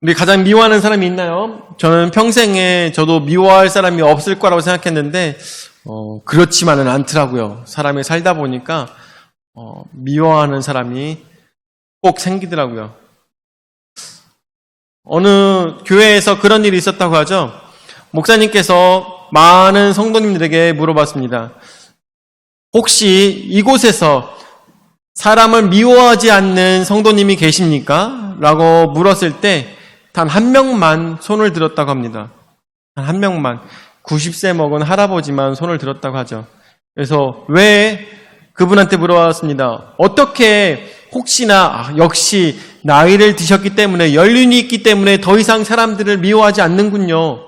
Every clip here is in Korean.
우리 가장 미워하는 사람이 있나요? 저는 평생에 저도 미워할 사람이 없을 거라고 생각했는데 그렇지만은 않더라고요. 사람이 살다 보니까 미워하는 사람이 꼭 생기더라고요. 어느 교회에서 그런 일이 있었다고 하죠. 목사님께서 많은 성도님들에게 물어봤습니다. 혹시 이곳에서 사람을 미워하지 않는 성도님이 계십니까? 라고 물었을 때 단 한 명만 손을 들었다고 합니다. 단 한 명만. 90세 먹은 할아버지만 손을 들었다고 하죠. 그래서 왜 그분한테 물어봤습니다. 어떻게 혹시나 역시 나이를 드셨기 때문에 연륜이 있기 때문에 더 이상 사람들을 미워하지 않는군요.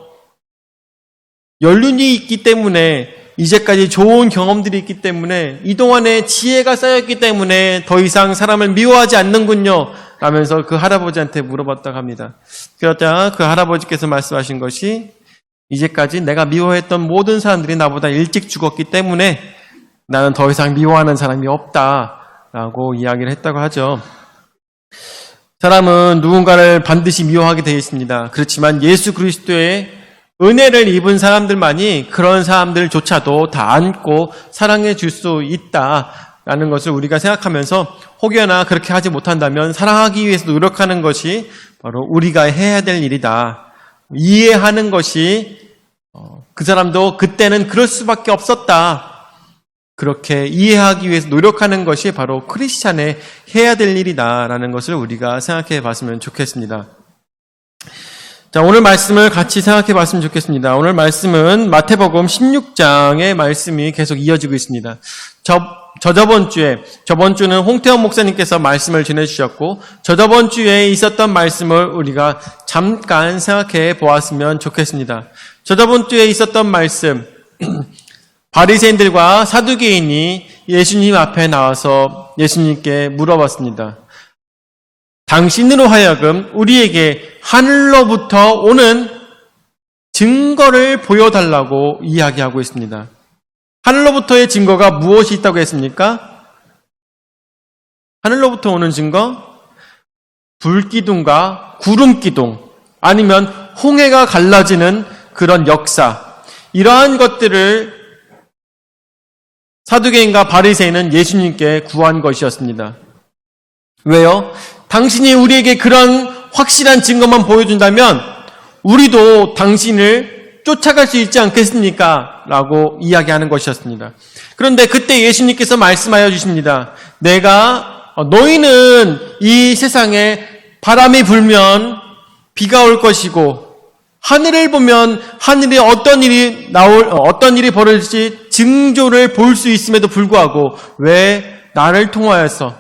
연륜이 있기 때문에 이제까지 좋은 경험들이 있기 때문에 이동안에 지혜가 쌓였기 때문에 더 이상 사람을 미워하지 않는군요. 라면서 그 할아버지한테 물어봤다고 합니다. 그러자 그 할아버지께서 말씀하신 것이 이제까지 내가 미워했던 모든 사람들이 나보다 일찍 죽었기 때문에 나는 더 이상 미워하는 사람이 없다라고 이야기를 했다고 하죠. 사람은 누군가를 반드시 미워하게 되어 있습니다. 그렇지만 예수 그리스도의 은혜를 입은 사람들만이 그런 사람들조차도 다 안고 사랑해 줄 수 있다라는 것을 우리가 생각하면서 혹여나 그렇게 하지 못한다면 사랑하기 위해서 노력하는 것이 바로 우리가 해야 될 일이다. 이해하는 것이 그 사람도 그때는 그럴 수밖에 없었다. 그렇게 이해하기 위해서 노력하는 것이 바로 크리스찬의 해야 될 일이다라는 것을 우리가 생각해 봤으면 좋겠습니다. 자, 오늘 말씀을 같이 생각해 봤으면 좋겠습니다. 오늘 말씀은 마태복음 16장의 말씀이 계속 이어지고 있습니다. 저번 주는 홍태원 목사님께서 말씀을 전해주셨고, 저번 주에 있었던 말씀을 우리가 잠깐 생각해 보았으면 좋겠습니다. 저번 주에 있었던 말씀, 바리새인들과 사두개인이 예수님 앞에 나와서 예수님께 물어봤습니다. 당신으로 하여금 우리에게 하늘로부터 오는 증거를 보여달라고 이야기하고 있습니다. 하늘로부터의 증거가 무엇이 있다고 했습니까? 하늘로부터 오는 증거? 불기둥과 구름기둥, 아니면 홍해가 갈라지는 그런 역사, 이러한 것들을 사두개인과 바리새인은 예수님께 구한 것이었습니다. 왜요? 당신이 우리에게 그런 확실한 증거만 보여준다면 우리도 당신을 쫓아갈 수 있지 않겠습니까? 라고 이야기하는 것이었습니다. 그런데 그때 예수님께서 말씀하여 주십니다. 너희는 이 세상에 바람이 불면 비가 올 것이고 하늘을 보면 하늘에 어떤 일이 벌어질지 징조를 볼 수 있음에도 불구하고 왜 나를 통하여서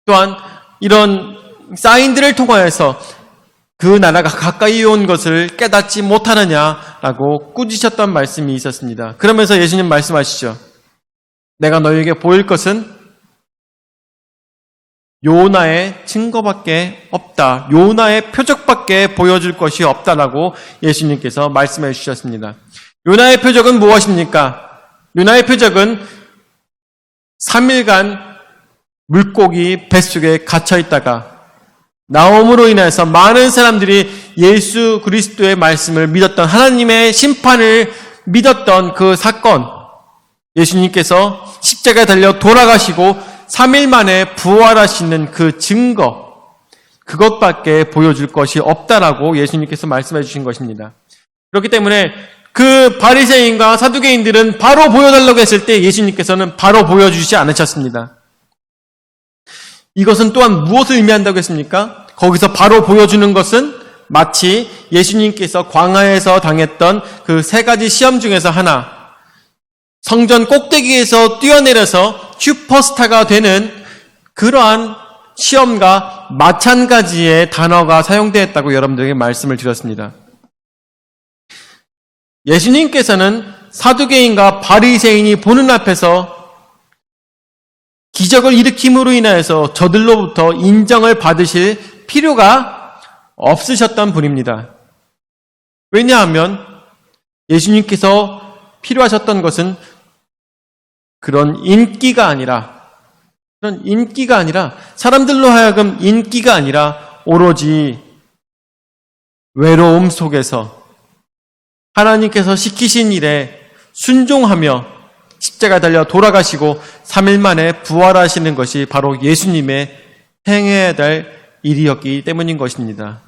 또한 이런 사인들을 통하여서 그 나라가 가까이 온 것을 깨닫지 못하느냐라고 꾸짖으셨던 말씀이 있었습니다. 그러면서 예수님 말씀하시죠. 내가 너희에게 보일 것은 요나의 증거밖에 없다. 요나의 표적밖에 보여줄 것이 없다라고 예수님께서 말씀해 주셨습니다. 요나의 표적은 무엇입니까? 요나의 표적은 3일간 물고기 뱃속에 갇혀 있다가 나옴으로 인해서 많은 사람들이 예수 그리스도의 말씀을 믿었던, 하나님의 심판을 믿었던 그 사건, 예수님께서 십자가에 달려 돌아가시고 3일 만에 부활하시는 그 증거, 그것밖에 보여줄 것이 없다라고 예수님께서 말씀해 주신 것입니다. 그렇기 때문에 그 바리새인과 사두개인들은 바로 보여달라고 했을 때 예수님께서는 바로 보여주지 않으셨습니다. 이것은 또한 무엇을 의미한다고 했습니까? 거기서 바로 보여주는 것은 마치 예수님께서 광야에서 당했던 그 3가지 시험 중에서 하나, 성전 꼭대기에서 뛰어내려서 슈퍼스타가 되는 그러한 시험과 마찬가지의 단어가 사용되었다고 여러분들에게 말씀을 드렸습니다. 예수님께서는 사두개인과 바리새인이 보는 앞에서 기적을 일으킴으로 인하여서 저들로부터 인정을 받으실 필요가 없으셨던 분입니다. 왜냐하면 예수님께서 필요하셨던 것은 그런 인기가 아니라 사람들로 하여금 인기가 아니라 오로지 외로움 속에서 하나님께서 시키신 일에 순종하며 십자가 달려 돌아가시고 3일 만에 부활하시는 것이 바로 예수님의 행해야 될 일이었기 때문인 것입니다.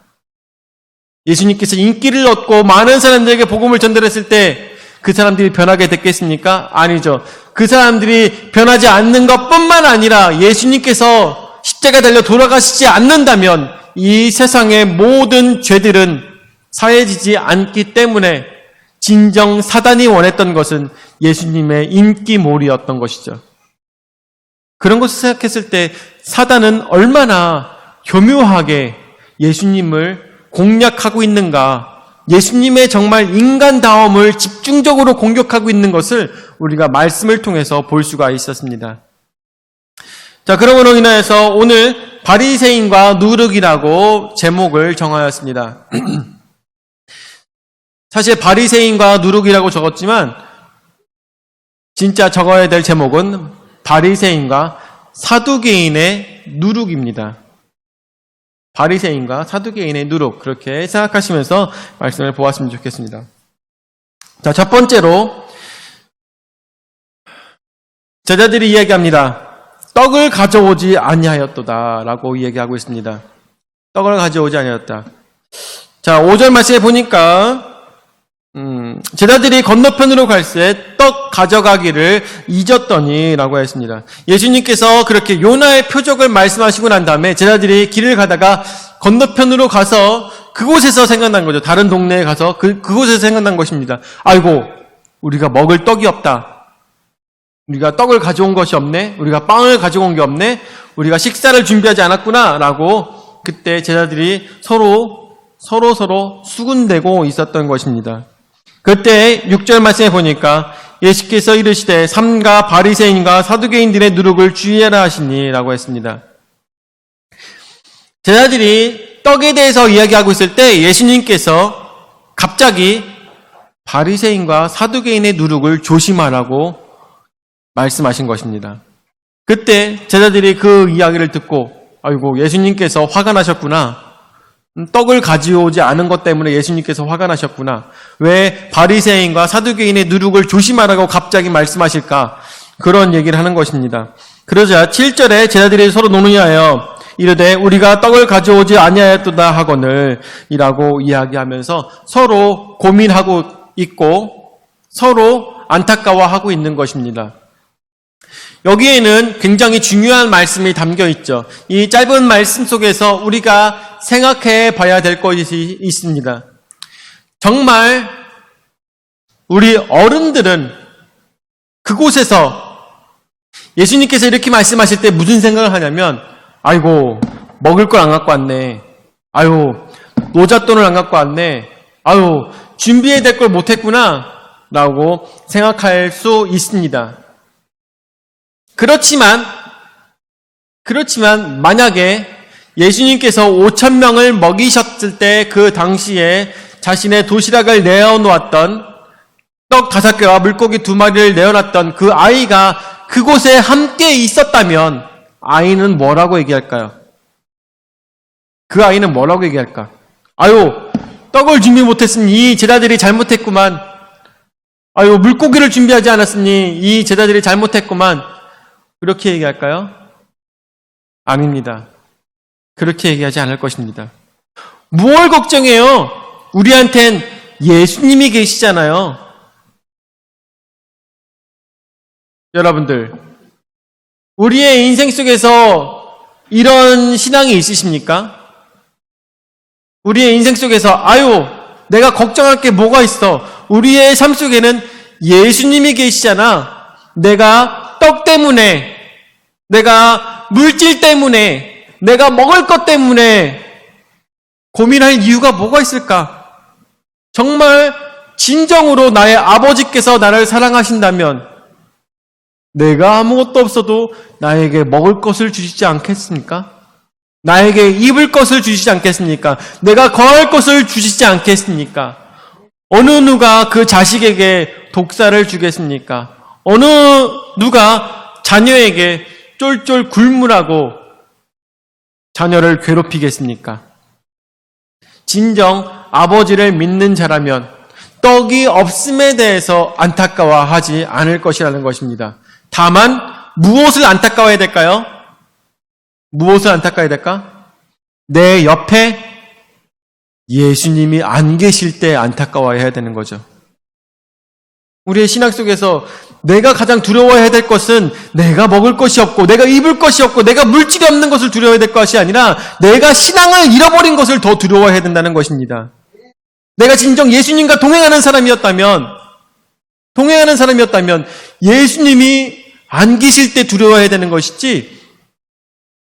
예수님께서 인기를 얻고 많은 사람들에게 복음을 전달했을 때 그 사람들이 변하게 됐겠습니까? 아니죠. 그 사람들이 변하지 않는 것뿐만 아니라 예수님께서 십자가 달려 돌아가시지 않는다면 이 세상의 모든 죄들은 사해지지 않기 때문에 진정 사단이 원했던 것은 예수님의 인기몰이였던 것이죠. 그런 것을 생각했을 때 사단은 얼마나 교묘하게 예수님을 공략하고 있는가, 예수님의 정말 인간다움을 집중적으로 공격하고 있는 것을 우리가 말씀을 통해서 볼 수가 있었습니다. 자, 그러므로 인하여서 오늘 바리새인과 누룩이라고 제목을 정하였습니다. 사실 바리새인과 누룩이라고 적었지만 진짜 적어야 될 제목은 바리새인과 사두개인의 누룩입니다. 바리새인과 사두개인의 누룩, 그렇게 생각하시면서 말씀을 보았으면 좋겠습니다. 자, 첫 번째로 제자들이 이야기합니다. 떡을 가져오지 아니하였도다 라고 이야기하고 있습니다. 떡을 가져오지 아니하였다. 자, 5절 말씀에 보니까 제자들이 건너편으로 갈새 떡 가져가기를 잊었더니 라고 했습니다. 예수님께서 그렇게 요나의 표적을 말씀하시고 난 다음에 제자들이 길을 가다가 건너편으로 가서 그곳에서 생각난 거죠. 다른 동네에 가서 그곳에서 생각난 것입니다. 아이고, 우리가 먹을 떡이 없다. 우리가 떡을 가져온 것이 없네. 우리가 빵을 가져온 게 없네. 우리가 식사를 준비하지 않았구나 라고 그때 제자들이 서로 수군대고 있었던 것입니다. 그때 6절 말씀에 보니까 예수께서 이르시되 삼가 바리새인과 사두개인들의 누룩을 주의하라 하시니 라고 했습니다. 제자들이 떡에 대해서 이야기하고 있을 때 예수님께서 갑자기 바리새인과 사두개인의 누룩을 조심하라고 말씀하신 것입니다. 그때 제자들이 그 이야기를 듣고 아이고, 예수님께서 화가 나셨구나. 떡을 가져오지 않은 것 때문에 예수님께서 화가 나셨구나. 왜 바리새인과 사두개인의 누룩을 조심하라고 갑자기 말씀하실까? 그런 얘기를 하는 것입니다. 그러자 7절에 제자들이 서로 논의하여 이르되 우리가 떡을 가져오지 아니하였도다 하거늘 이라고 이야기하면서 서로 고민하고 있고 서로 안타까워하고 있는 것입니다. 여기에는 굉장히 중요한 말씀이 담겨 있죠. 이 짧은 말씀 속에서 우리가 생각해 봐야 될 것이 있습니다. 정말 우리 어른들은 그곳에서 예수님께서 이렇게 말씀하실 때 무슨 생각을 하냐면 아이고, 먹을 걸 안 갖고 왔네. 아유, 노잣돈을 안 갖고 왔네. 아유, 준비해야 될 걸 못했구나 라고 생각할 수 있습니다. 그렇지만 만약에 예수님께서 5,000명을 먹이셨을 때 그 당시에 자신의 도시락을 내어놓았던 떡 5개와 물고기 2마리를 내어놨던 그 아이가 그곳에 함께 있었다면 아이는 뭐라고 얘기할까요? 그 아이는 뭐라고 얘기할까? 아유, 떡을 준비 못했으니 이 제자들이 잘못했구만. 아유, 물고기를 준비하지 않았으니 이 제자들이 잘못했구만. 그렇게 얘기할까요? 아닙니다. 그렇게 얘기하지 않을 것입니다. 무엇을 걱정해요? 우리한텐 예수님이 계시잖아요. 여러분들, 우리의 인생 속에서 이런 신앙이 있으십니까? 우리의 인생 속에서 아유, 내가 걱정할 게 뭐가 있어? 우리의 삶 속에는 예수님이 계시잖아. 내가 떡 때문에, 내가 물질 때문에, 내가 먹을 것 때문에 고민할 이유가 뭐가 있을까? 정말 진정으로 나의 아버지께서 나를 사랑하신다면 내가 아무것도 없어도 나에게 먹을 것을 주시지 않겠습니까? 나에게 입을 것을 주시지 않겠습니까? 내가 거할 것을 주시지 않겠습니까? 어느 누가 그 자식에게 독사를 주겠습니까? 어느 누가 자녀에게 쫄쫄 굶으라고 자녀를 괴롭히겠습니까? 진정 아버지를 믿는 자라면 떡이 없음에 대해서 안타까워하지 않을 것이라는 것입니다. 다만 무엇을 안타까워해야 될까요? 무엇을 안타까워해야 될까? 내 옆에 예수님이 안 계실 때 안타까워해야 되는 거죠. 우리의 신학 속에서 내가 가장 두려워해야 될 것은 내가 먹을 것이 없고 내가 입을 것이 없고 내가 물질이 없는 것을 두려워해야 될 것이 아니라 내가 신앙을 잃어버린 것을 더 두려워해야 된다는 것입니다. 내가 진정 예수님과 동행하는 사람이었다면 예수님이 안 계실 때 두려워해야 되는 것이지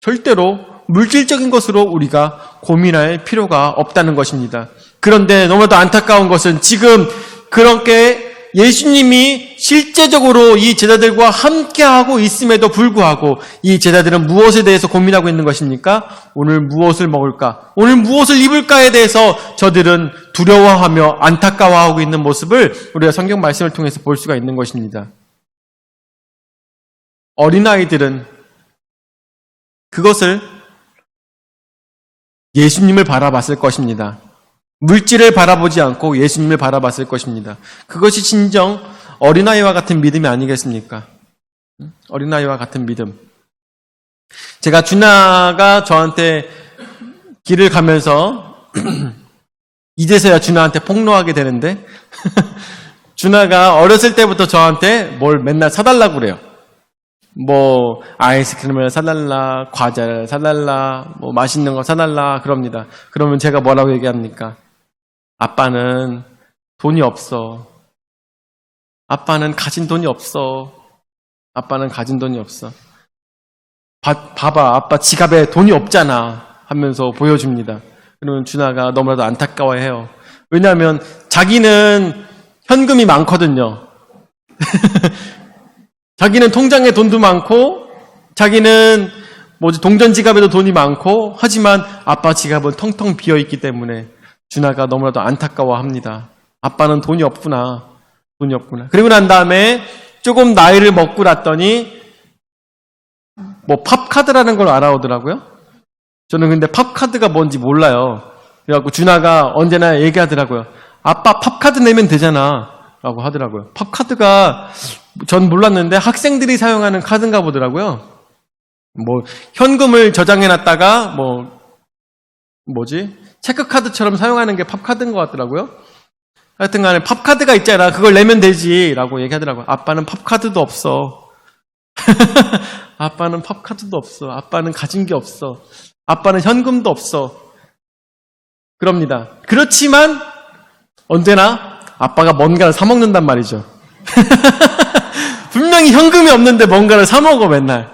절대로 물질적인 것으로 우리가 고민할 필요가 없다는 것입니다. 그런데 너무나도 안타까운 것은 지금 그렇게 예수님이 실제적으로 이 제자들과 함께하고 있음에도 불구하고 이 제자들은 무엇에 대해서 고민하고 있는 것입니까? 오늘 무엇을 먹을까? 오늘 무엇을 입을까에 대해서 저들은 두려워하며 안타까워하고 있는 모습을 우리가 성경 말씀을 통해서 볼 수가 있는 것입니다. 어린아이들은 그것을 예수님을 바라봤을 것입니다. 물질을 바라보지 않고 예수님을 바라봤을 것입니다. 그것이 진정 어린아이와 같은 믿음이 아니겠습니까? 어린아이와 같은 믿음. 제가 준하가 저한테 길을 가면서 이제서야 준하한테 폭로하게 되는데 준하가 어렸을 때부터 저한테 뭘 맨날 사달라고 그래요. 뭐 아이스크림을 사달라, 과자를 사달라, 뭐 맛있는 거 사달라 그럽니다. 그러면 제가 뭐라고 얘기합니까? 아빠는 돈이 없어. 아빠는 가진 돈이 없어. 아빠는 가진 돈이 없어. 봐봐, 아빠 지갑에 돈이 없잖아 하면서 보여줍니다. 그러면 준하가 너무나도 안타까워해요. 왜냐하면 자기는 현금이 많거든요. 자기는 통장에 돈도 많고 자기는 동전 지갑에도 돈이 많고 하지만 아빠 지갑은 텅텅 비어있기 때문에 준하가 너무나도 안타까워합니다. 아빠는 돈이 없구나. 돈이 없구나. 그리고 난 다음에 조금 나이를 먹고 났더니 팝카드라는 걸 알아오더라고요. 저는 근데 팝카드가 뭔지 몰라요. 그래갖고 준하가 언제나 얘기하더라고요. 아빠 팝카드 내면 되잖아 라고 하더라고요. 팝카드가 전 몰랐는데 학생들이 사용하는 카드인가 보더라고요. 현금을 저장해놨다가 체크카드처럼 사용하는 게 팝카드인 것 같더라고요. 하여튼 간에 팝카드가 있잖아. 그걸 내면 되지 라고 얘기하더라고요. 아빠는 팝카드도 없어. 아빠는 팝카드도 없어. 아빠는 가진 게 없어. 아빠는 현금도 없어. 그럽니다. 그렇지만 언제나 아빠가 뭔가를 사 먹는단 말이죠. 분명히 현금이 없는데 뭔가를 사 먹어 맨날.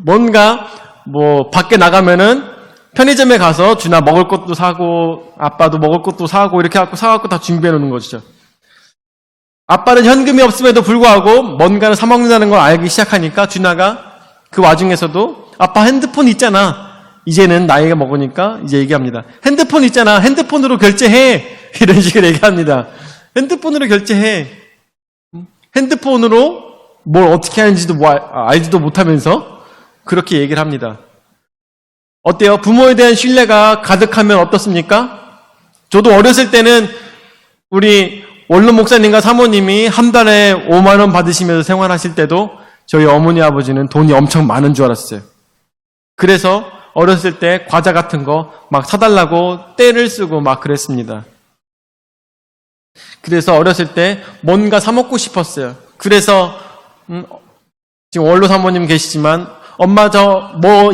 뭔가 밖에 나가면은 편의점에 가서 준아 먹을 것도 사고 아빠도 먹을 것도 사고 이렇게 사갖고 다 준비해 놓는 것이죠. 아빠는 현금이 없음에도 불구하고 뭔가를 사 먹는다는 걸 알기 시작하니까 준아가 그 와중에서도 아빠 핸드폰 있잖아. 이제는 나이가 먹으니까 이제 얘기합니다. 핸드폰 있잖아. 핸드폰으로 결제해. 이런 식으로 얘기합니다. 핸드폰으로 결제해. 핸드폰으로 뭘 어떻게 하는지도 알지도 못하면서 그렇게 얘기를 합니다. 어때요? 부모에 대한 신뢰가 가득하면 어떻습니까? 저도 어렸을 때는 우리 원로 목사님과 사모님이 한 달에 5만 원 받으시면서 생활하실 때도 저희 어머니 아버지는 돈이 엄청 많은 줄 알았어요. 그래서 어렸을 때 과자 같은 거 막 사달라고 떼를 쓰고 막 그랬습니다. 그래서 어렸을 때 뭔가 사 먹고 싶었어요. 그래서 지금 원로 사모님 계시지만 엄마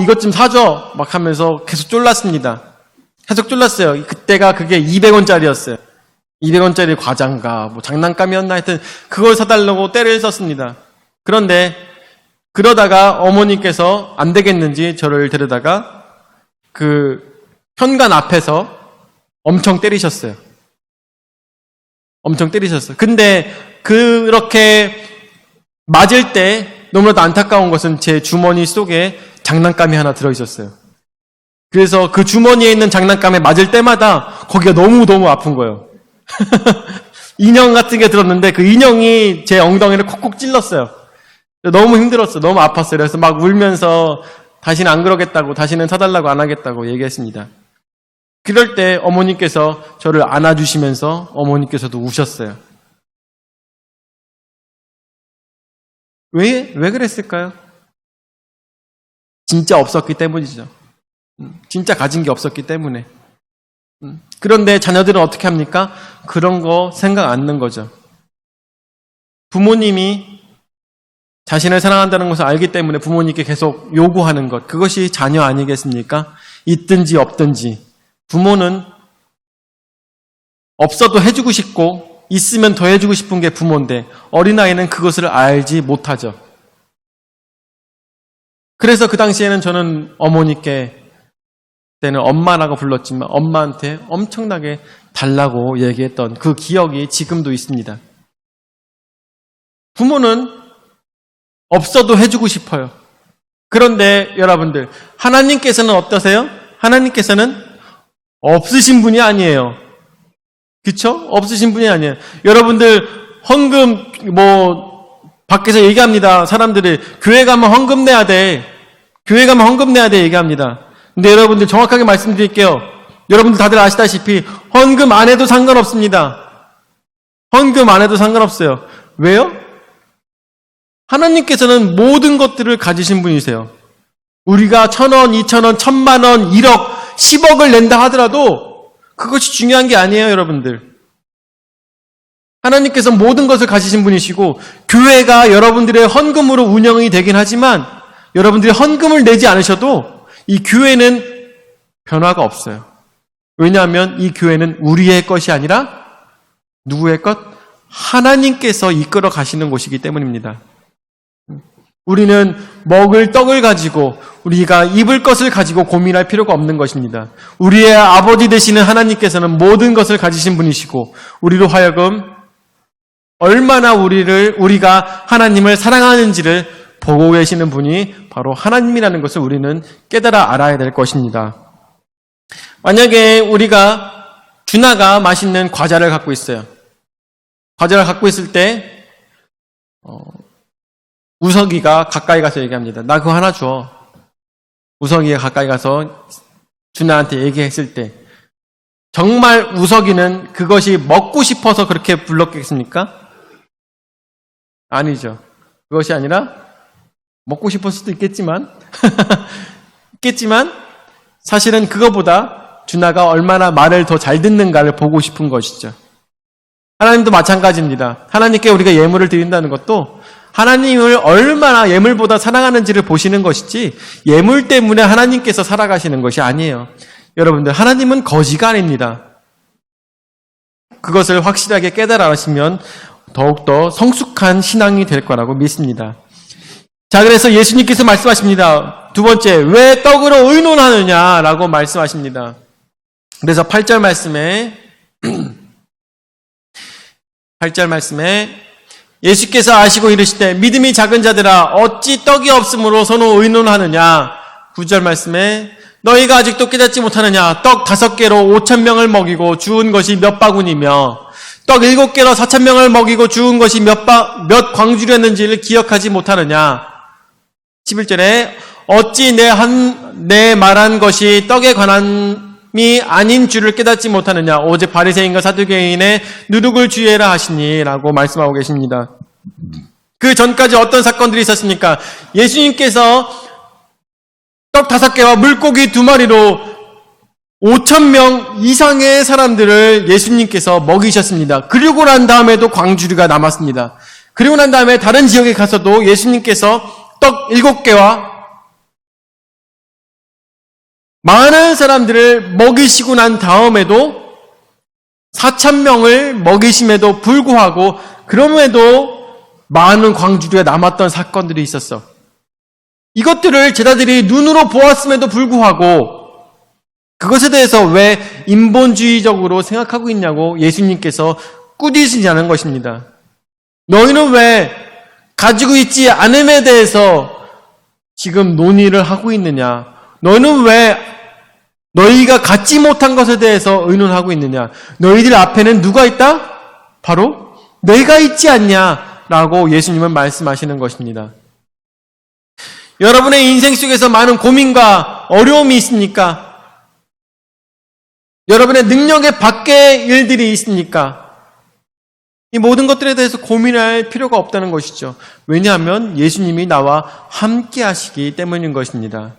이것 좀 사줘 막 하면서 계속 쫄랐습니다. 계속 쫄랐어요. 그때가 그게 200원짜리였어요. 200원짜리 과자인가 장난감이었나 하여튼 그걸 사달라고 떼를 썼습니다. 그런데 그러다가 어머니께서 안 되겠는지 저를 데려다가 그 현관 앞에서 엄청 때리셨어요. 엄청 때리셨어요. 근데 그렇게 맞을 때 너무나도 안타까운 것은 제 주머니 속에 장난감이 하나 들어있었어요. 그래서 그 주머니에 있는 장난감에 맞을 때마다 거기가 너무너무 아픈 거예요. 인형 같은 게 들었는데 그 인형이 제 엉덩이를 콕콕 찔렀어요. 너무 힘들었어요. 너무 아팠어요. 그래서 막 울면서 다시는 안 그러겠다고, 다시는 사달라고 안 하겠다고 얘기했습니다. 그럴 때 어머니께서 저를 안아주시면서 어머니께서도 우셨어요. 왜 그랬을까요? 진짜 없었기 때문이죠. 진짜 가진 게 없었기 때문에. 그런데 자녀들은 어떻게 합니까? 그런 거 생각 안 하는 거죠. 부모님이 자신을 사랑한다는 것을 알기 때문에 부모님께 계속 요구하는 것, 그것이 자녀 아니겠습니까? 있든지 없든지. 부모는 없어도 해주고 싶고 있으면 더 해주고 싶은 게 부모인데 어린아이는 그것을 알지 못하죠. 그래서 그 당시에는 저는 어머니께 그때는 엄마라고 불렀지만 엄마한테 엄청나게 달라고 얘기했던 그 기억이 지금도 있습니다. 부모는 없어도 해주고 싶어요. 그런데 여러분들, 하나님께서는 어떠세요? 하나님께서는 없으신 분이 아니에요. 그쵸? 없으신 분이 아니에요. 여러분들 헌금 밖에서 얘기합니다. 사람들이 교회 가면 헌금 내야 돼. 교회 가면 헌금 내야 돼 얘기합니다. 근데 여러분들 정확하게 말씀드릴게요. 여러분들 다들 아시다시피 헌금 안 해도 상관없습니다. 헌금 안 해도 상관없어요. 왜요? 하나님께서는 모든 것들을 가지신 분이세요. 우리가 1,000원, 2,000원, 1,000,000원, 1억, 10억을 낸다 하더라도 그것이 중요한 게 아니에요, 여러분들. 하나님께서 모든 것을 가지신 분이시고 교회가 여러분들의 헌금으로 운영이 되긴 하지만 여러분들이 헌금을 내지 않으셔도 이 교회는 변화가 없어요. 왜냐하면 이 교회는 우리의 것이 아니라 누구의 것? 하나님께서 이끌어 가시는 곳이기 때문입니다. 우리는 먹을 떡을 가지고 우리가 입을 것을 가지고 고민할 필요가 없는 것입니다. 우리의 아버지 되시는 하나님께서는 모든 것을 가지신 분이시고 우리로 하여금 얼마나 우리가 하나님을 사랑하는지를 보고 계시는 분이 바로 하나님이라는 것을 우리는 깨달아 알아야 될 것입니다. 만약에 준하가 맛있는 과자를 갖고 있어요. 과자를 갖고 있을 때 우석이가 가까이 가서 얘기합니다. 나 그거 하나 줘. 우석이가 가까이 가서 준하한테 얘기했을 때 정말 우석이는 그것이 먹고 싶어서 그렇게 불렀겠습니까? 아니죠. 그것이 아니라 먹고 싶을 수도 있겠지만 사실은 그거보다 준하가 얼마나 말을 더 잘 듣는가를 보고 싶은 것이죠. 하나님도 마찬가지입니다. 하나님께 우리가 예물을 드린다는 것도 하나님을 얼마나 예물보다 사랑하는지를 보시는 것이지 예물 때문에 하나님께서 살아가시는 것이 아니에요. 여러분들, 하나님은 거지가 아닙니다. 그것을 확실하게 깨달아시면 더욱더 성숙한 신앙이 될 거라고 믿습니다. 자, 그래서 예수님께서 말씀하십니다. 두 번째, 왜 떡으로 의논하느냐라고 말씀하십니다. 그래서 8절 말씀에 예수께서 아시고 이르시되 믿음이 작은 자들아 어찌 떡이 없으므로 서로 의논하느냐. 9절 말씀에 너희가 아직도 깨닫지 못하느냐. 떡 5개로 5,000명을 먹이고 주운 것이 몇 바구니며 떡 7개로 4,000명을 먹이고 주운 것이 몇 광주렸는지를 기억하지 못하느냐. 11절에 어찌 내 말한 것이 떡에 관함이 아닌 줄을 깨닫지 못하느냐. 오직 바리새인과 사두개인의 누룩을 주의해라 하시니라고 말씀하고 계십니다. 그 전까지 어떤 사건들이 있었습니까? 예수님께서 떡 5개와 물고기 2마리로 5,000명 이상의 사람들을 예수님께서 먹이셨습니다. 그리고 난 다음에도 광주리가 남았습니다. 그리고 난 다음에 다른 지역에 가서도 예수님께서 떡 7개와 많은 사람들을 먹이시고 난 다음에도 4,000명을 먹이심에도 불구하고 그럼에도 많은 광주리에 남았던 사건들이 있었어. 이것들을 제자들이 눈으로 보았음에도 불구하고 그것에 대해서 왜 인본주의적으로 생각하고 있냐고 예수님께서 꾸짖으시냐는 것입니다. 너희는 왜 가지고 있지 않음에 대해서 지금 논의를 하고 있느냐? 너희는 왜 너희가 갖지 못한 것에 대해서 의논하고 있느냐? 너희들 앞에는 누가 있다? 바로 내가 있지 않냐라고 예수님은 말씀하시는 것입니다. 여러분의 인생 속에서 많은 고민과 어려움이 있습니까? 여러분의 능력의 밖의 일들이 있으니까 이 모든 것들에 대해서 고민할 필요가 없다는 것이죠. 왜냐하면 예수님이 나와 함께 하시기 때문인 것입니다.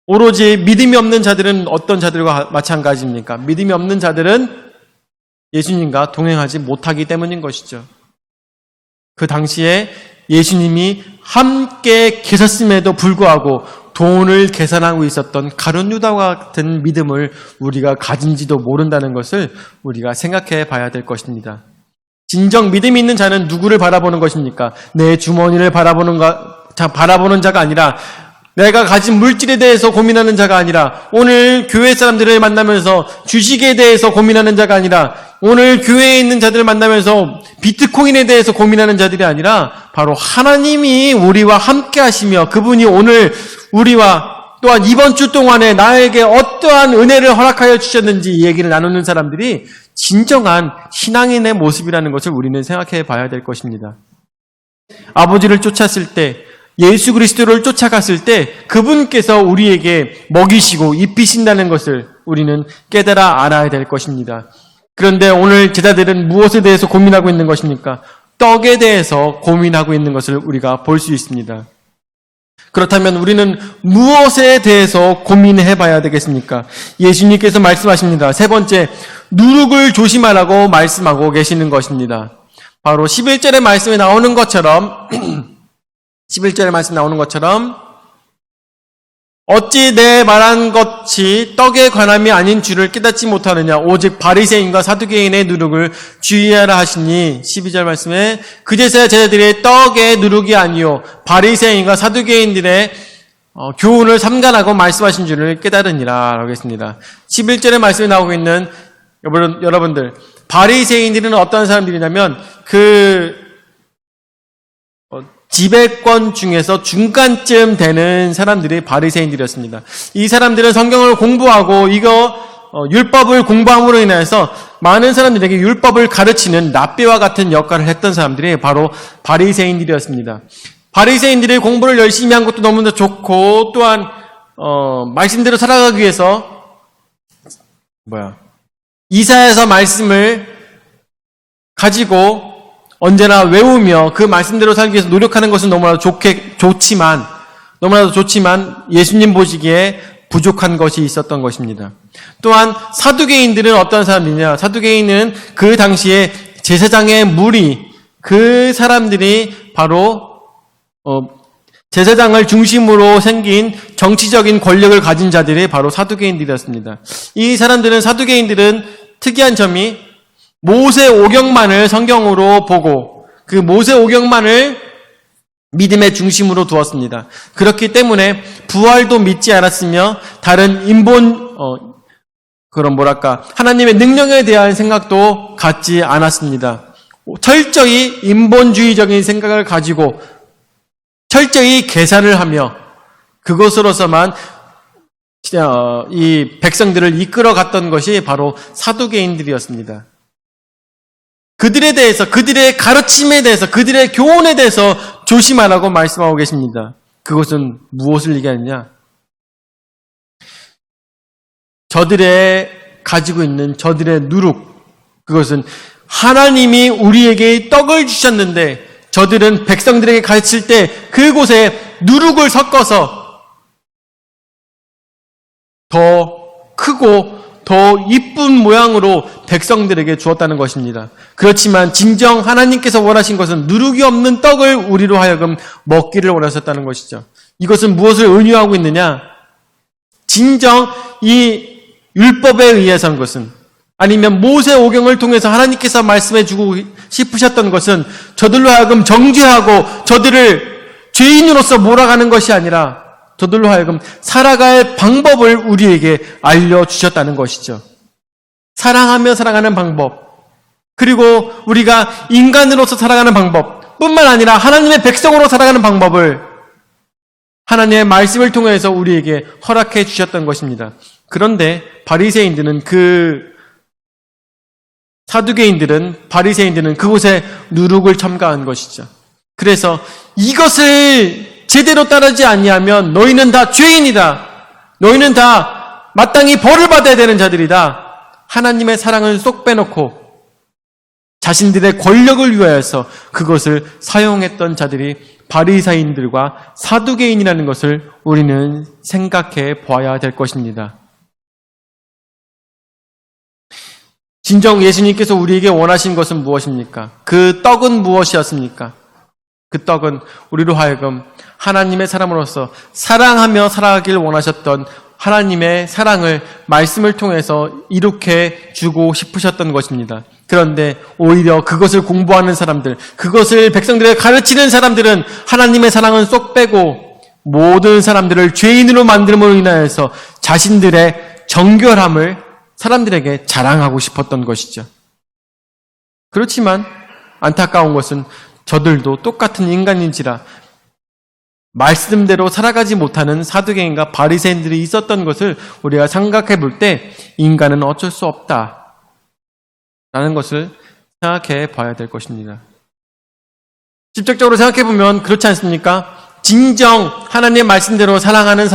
오로지 믿음이 없는 자들은 어떤 자들과 마찬가지입니까? 믿음이 없는 자들은 예수님과 동행하지 못하기 때문인 것이죠. 그 당시에 예수님이 함께 계셨음에도 불구하고 돈을 계산하고 있었던 가룟 유다와 같은 믿음을 우리가 가진지도 모른다는 것을 우리가 생각해 봐야 될 것입니다. 진정 믿음이 있는 자는 누구를 바라보는 것입니까? 내 주머니를 바라보는 자가 아니라 내가 가진 물질에 대해서 고민하는 자가 아니라 오늘 교회 사람들을 만나면서 주식에 대해서 고민하는 자가 아니라 오늘 교회에 있는 자들을 만나면서 비트코인에 대해서 고민하는 자들이 아니라 바로 하나님이 우리와 함께 하시며 그분이 오늘 우리와 또한 이번 주 동안에 나에게 어떠한 은혜를 허락하여 주셨는지 이 얘기를 나누는 사람들이 진정한 신앙인의 모습이라는 것을 우리는 생각해 봐야 될 것입니다. 아버지를 쫓았을 때 예수 그리스도를 쫓아갔을 때 그분께서 우리에게 먹이시고 입히신다는 것을 우리는 깨달아 알아야 될 것입니다. 그런데 오늘 제자들은 무엇에 대해서 고민하고 있는 것입니까? 떡에 대해서 고민하고 있는 것을 우리가 볼 수 있습니다. 그렇다면 우리는 무엇에 대해서 고민해 봐야 되겠습니까? 예수님께서 말씀하십니다. 세 번째, 누룩을 조심하라고 말씀하고 계시는 것입니다. 바로 11절의 말씀에 나오는 것처럼 11절의 말씀 나오는 것처럼 어찌 내 말한 것이 떡에 관함이 아닌 줄을 깨닫지 못하느냐 오직 바리새인과 사두개인의 누룩을 주의하라 하시니 12절 말씀에 그제서야 제자들이 떡의 누룩이 아니요 바리새인과 사두개인들의 교훈을 삼가라고 말씀하신 줄을 깨달으니라 라고 했습니다. 11절의 말씀에 나오고 있는 여러분들 바리새인들은 어떤 사람들이냐면 지배권 중에서 중간쯤 되는 사람들이 바리새인들이었습니다. 이 사람들은 성경을 공부하고 율법을 공부함으로 인해서 많은 사람들에게 율법을 가르치는 랍비와 같은 역할을 했던 사람들이 바로 바리새인들이었습니다. 바리새인들이 공부를 열심히 한 것도 너무나 좋고 또한 말씀대로 살아가기 위해서 이사야서 말씀을 가지고 언제나 외우며 그 말씀대로 살기 위해서 노력하는 것은 너무나도 좋지만 예수님 보시기에 부족한 것이 있었던 것입니다. 또한 사두개인들은 어떤 사람이냐? 사두개인은 그 당시에 제사장의 무리, 그 사람들이 바로 제사장을 중심으로 생긴 정치적인 권력을 가진 자들이 바로 사두개인들이었습니다. 사두개인들은 특이한 점이 모세 오경만을 성경으로 보고 그 모세 오경만을 믿음의 중심으로 두었습니다. 그렇기 때문에 부활도 믿지 않았으며 다른 하나님의 능력에 대한 생각도 갖지 않았습니다. 철저히 인본주의적인 생각을 가지고 철저히 계산을 하며 그것으로서만 이 백성들을 이끌어갔던 것이 바로 사두개인들이었습니다. 그들에 대해서, 그들의 가르침에 대해서, 그들의 교훈에 대해서 조심하라고 말씀하고 계십니다. 그것은 무엇을 얘기하느냐? 저들의 가지고 있는 저들의 누룩, 그것은 하나님이 우리에게 떡을 주셨는데 저들은 백성들에게 가르칠 때 그곳에 누룩을 섞어서 더 크고 더 이쁜 모양으로 백성들에게 주었다는 것입니다. 그렇지만 진정 하나님께서 원하신 것은 누룩이 없는 떡을 우리로 하여금 먹기를 원하셨다는 것이죠. 이것은 무엇을 의미하고 있느냐? 진정 이 율법에 의해서인 것은 아니면 모세 오경을 통해서 하나님께서 말씀해 주고 싶으셨던 것은 저들로 하여금 정죄하고 저들을 죄인으로서 몰아가는 것이 아니라 저들로 하여금 살아갈 방법을 우리에게 알려주셨다는 것이죠. 사랑하며 살아가는 방법, 그리고 우리가 인간으로서 살아가는 방법 뿐만 아니라 하나님의 백성으로 살아가는 방법을 하나님의 말씀을 통해서 우리에게 허락해 주셨던 것입니다. 그런데 바리새인들은 그곳에 누룩을 첨가한 것이죠. 그래서 이것을 제대로 따르지 아니하면 너희는 다 죄인이다. 너희는 다 마땅히 벌을 받아야 되는 자들이다. 하나님의 사랑을 쏙 빼놓고 자신들의 권력을 위하여서 그것을 사용했던 자들이 바리사인들과 사두개인이라는 것을 우리는 생각해 보아야 될 것입니다. 진정 예수님께서 우리에게 원하신 것은 무엇입니까? 그 떡은 무엇이었습니까? 그 떡은 우리로 하여금 하나님의 사람으로서 사랑하며 살아가길 원하셨던 하나님의 사랑을 말씀을 통해서 이룩해 주고 싶으셨던 것입니다. 그런데 오히려 그것을 공부하는 사람들, 그것을 백성들에게 가르치는 사람들은 하나님의 사랑은 쏙 빼고 모든 사람들을 죄인으로 만듦으로 인하여서 자신들의 정결함을 사람들에게 자랑하고 싶었던 것이죠. 그렇지만 안타까운 것은 저들도 똑같은 인간인지라 말씀대로 살아가지 못하는 사두개인과 바리새인들이 있었던 것을 우리가 생각해 볼 때 인간은 어쩔 수 없다라는 것을 생각해 봐야 될 것입니다. 직접적으로 생각해 보면 그렇지 않습니까? 진정 하나님의 말씀대로 사랑하는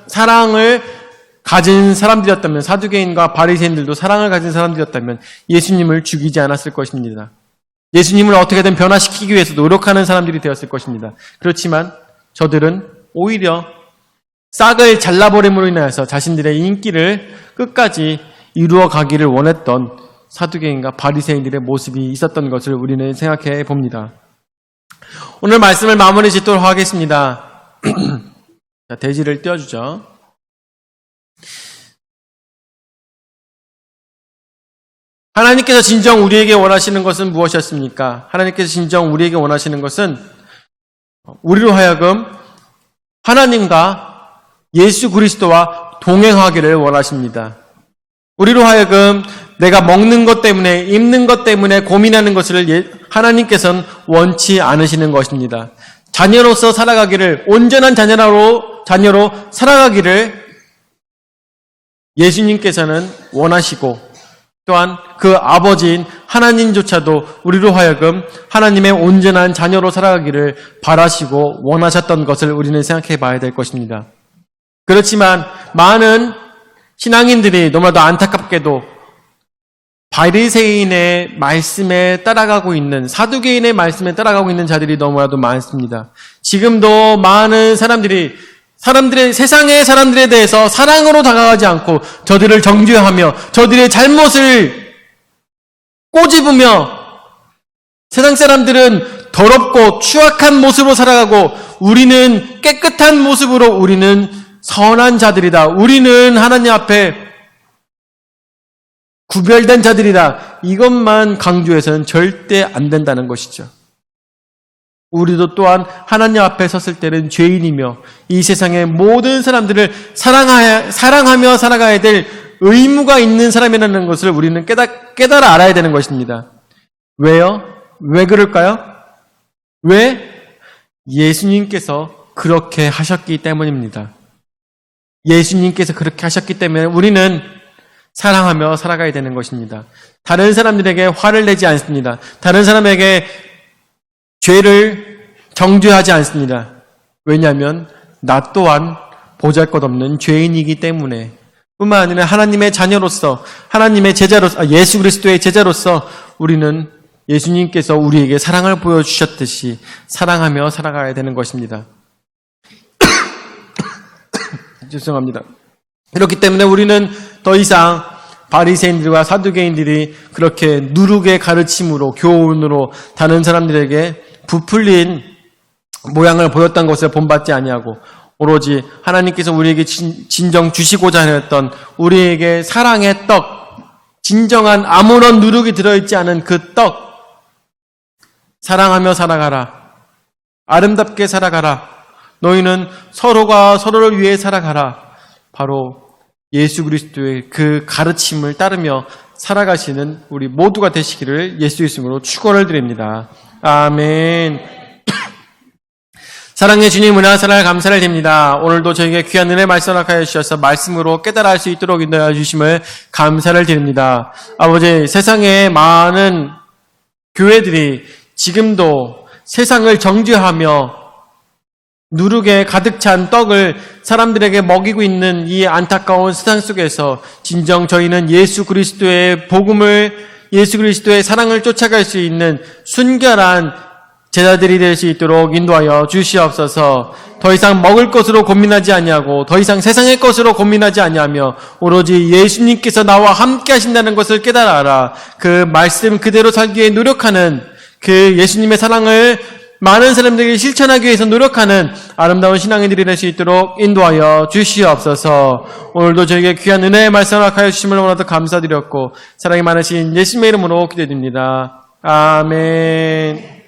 사랑을 가진 사람들이었다면, 사두개인과 바리새인들도 사랑을 가진 사람들이었다면 예수님을 죽이지 않았을 것입니다. 예수님을 어떻게든 변화시키기 위해서 노력하는 사람들이 되었을 것입니다. 그렇지만 저들은 오히려 싹을 잘라버림으로 인하여서 자신들의 인기를 끝까지 이루어 가기를 원했던 사두개인과 바리새인들의 모습이 있었던 것을 우리는 생각해 봅니다. 오늘 말씀을 마무리 짓도록 하겠습니다. 자, 대지를 띄워주죠. 하나님께서 진정 우리에게 원하시는 것은 무엇이었습니까? 하나님께서 진정 우리에게 원하시는 것은 우리로 하여금 하나님과 예수 그리스도와 동행하기를 원하십니다. 우리로 하여금 내가 먹는 것 때문에, 입는 것 때문에 고민하는 것을 하나님께서는 원치 않으시는 것입니다. 자녀로서 살아가기를, 온전한 자녀로 살아가기를 예수님께서는 원하시고 또한 그 아버지인 하나님조차도 우리로 하여금 하나님의 온전한 자녀로 살아가기를 바라시고 원하셨던 것을 우리는 생각해 봐야 될 것입니다. 그렇지만 많은 신앙인들이 너무나도 안타깝게도 바리새인의 말씀에 따라가고 있는, 사두개인의 말씀에 따라가고 있는 자들이 너무나도 많습니다. 지금도 많은 세상의 사람들에 대해서 사랑으로 다가가지 않고 저들을 정죄하며 저들의 잘못을 꼬집으며 세상 사람들은 더럽고 추악한 모습으로 살아가고 우리는 깨끗한 모습으로 우리는 선한 자들이다. 우리는 하나님 앞에 구별된 자들이다. 이것만 강조해서는 절대 안 된다는 것이죠. 우리도 또한 하나님 앞에 섰을 때는 죄인이며 이 세상의 모든 사람들을 사랑하며 살아가야 될 의무가 있는 사람이라는 것을 우리는 깨달아 알아야 되는 것입니다. 왜요? 왜 그럴까요? 왜? 예수님께서 그렇게 하셨기 때문입니다. 예수님께서 그렇게 하셨기 때문에 우리는 사랑하며 살아가야 되는 것입니다. 다른 사람들에게 화를 내지 않습니다. 다른 사람에게 죄를 정죄하지 않습니다. 왜냐하면 나 또한 보잘것없는 죄인이기 때문에 뿐만 아니라 하나님의 자녀로서 하나님의 제자로서 예수 그리스도의 제자로서 우리는 예수님께서 우리에게 사랑을 보여주셨듯이 사랑하며 살아가야 되는 것입니다. 죄송합니다. 그렇기 때문에 우리는 더 이상 바리새인들과 사두개인들이 그렇게 누룩의 가르침으로 교훈으로 다른 사람들에게 부풀린 모양을 보였던 것을 본받지 아니하고 오로지 하나님께서 우리에게 진정 주시고자 하였던 우리에게 사랑의 떡, 진정한 아무런 누룩이 들어있지 않은 그 떡, 사랑하며 살아가라. 아름답게 살아가라. 너희는 서로가 서로를 위해 살아가라. 바로 예수 그리스도의 그 가르침을 따르며 살아가시는 우리 모두가 되시기를 예수 이름으로 축원을 드립니다. 아멘. 사랑의 주님 은혜와 사랑을 감사를 드립니다. 오늘도 저에게 귀한 은혜 말씀 허락하여 주셔서 말씀으로 깨달아 할 수 있도록 인도하여 주심을 감사를 드립니다. 아버지, 세상에 많은 교회들이 지금도 세상을 정죄하며 누룩에 가득 찬 떡을 사람들에게 먹이고 있는 이 안타까운 세상 속에서 진정 저희는 예수 그리스도의 복음을, 예수 그리스도의 사랑을 쫓아갈 수 있는 순결한 제자들이 될 수 있도록 인도하여 주시옵소서. 더 이상 먹을 것으로 고민하지 아니하고 더 이상 세상의 것으로 고민하지 아니하며 오로지 예수님께서 나와 함께 하신다는 것을 깨달아라. 그 말씀 그대로 살기 위해 노력하는, 그 예수님의 사랑을 많은 사람들에게 실천하기 위해서 노력하는 아름다운 신앙인들이 될 수 있도록 인도하여 주시옵소서. 오늘도 저에게 귀한 은혜의 말씀을 허락하여 주심을 너무나도 감사드렸고 사랑이 많으신 예수님의 이름으로 기도드립니다. 아멘.